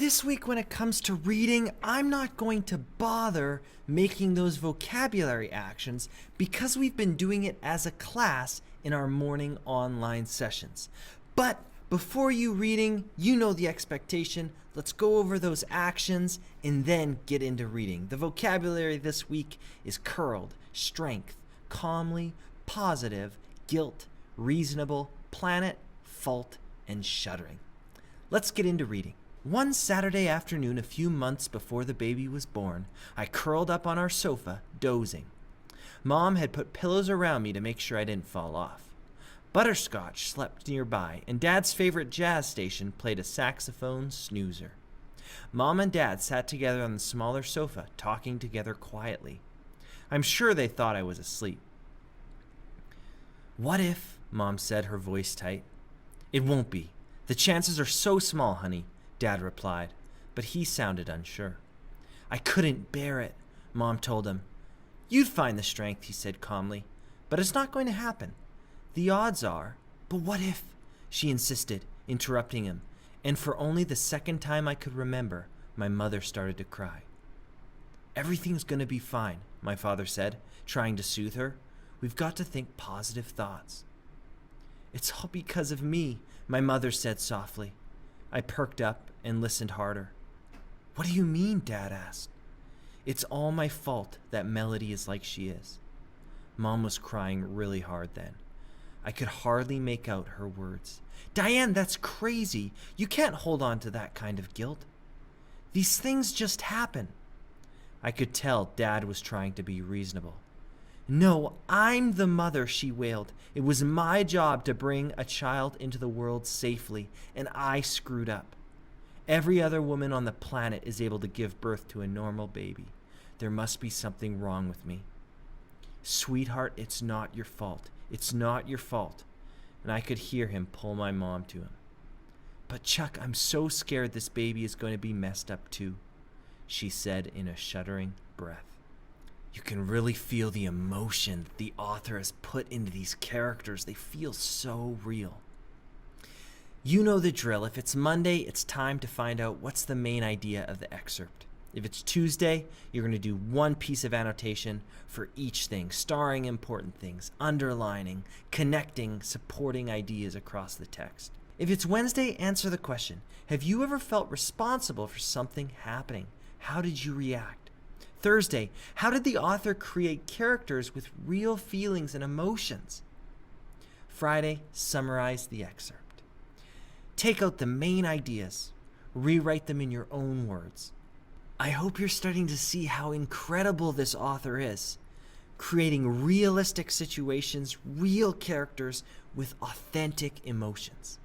This week, when it comes to reading, I'm not going to bother making those vocabulary actions because we've been doing it as a class in our morning online sessions. But before you reading, you know the expectation. Let's go over those actions and then get into reading. The vocabulary this week is curled, strength, calmly, positive, guilt, reasonable, planet, fault, and shuddering. Let's get into reading. One Saturday afternoon, a few months before the baby was born, I curled up on our sofa, dozing. Mom had put pillows around me to make sure I didn't fall off. Butterscotch slept nearby, and Dad's favorite jazz station played a saxophone snoozer. Mom and Dad sat together on the smaller sofa, talking together quietly. I'm sure they thought I was asleep. "What if," Mom said, her voice tight. "It won't be. The chances are so small, honey," Dad replied, but he sounded unsure. "I couldn't bear it," Mom told him. "You'd find the strength," he said calmly, "but it's not going to happen. The odds are—" "But what if?" she insisted, interrupting him, and for only the second time I could remember, my mother started to cry. "Everything's going to be fine," my father said, trying to soothe her. "We've got to think positive thoughts." "It's all because of me," my mother said softly. I perked up and listened harder. "What do you mean?" Dad asked. "It's all my fault that Melody is like she is." Mom was crying really hard then. I could hardly make out her words. "Diane, that's crazy. You can't hold on to that kind of guilt. These things just happen." I could tell Dad was trying to be reasonable. "No, I'm the mother," she wailed. "It was my job to bring a child into the world safely, and I screwed up. Every other woman on the planet is able to give birth to a normal baby. There must be something wrong with me." "Sweetheart, it's not your fault. It's not your fault." And I could hear him pull my mom to him. "But Chuck, I'm so scared this baby is going to be messed up too," she said in a shuddering breath. You can really feel the emotion that the author has put into these characters. They feel so real. You know the drill. If it's Monday, it's time to find out what's the main idea of the excerpt. If it's Tuesday, you're going to do one piece of annotation for each thing, starring important things, underlining, connecting, supporting ideas across the text. If it's Wednesday, answer the question, have you ever felt responsible for something happening? How did you react? Thursday, how did the author create characters with real feelings and emotions? Friday, summarize the excerpt. Take out the main ideas. Rewrite them in your own words. I hope you're starting to see how incredible this author is, creating realistic situations, real characters with authentic emotions.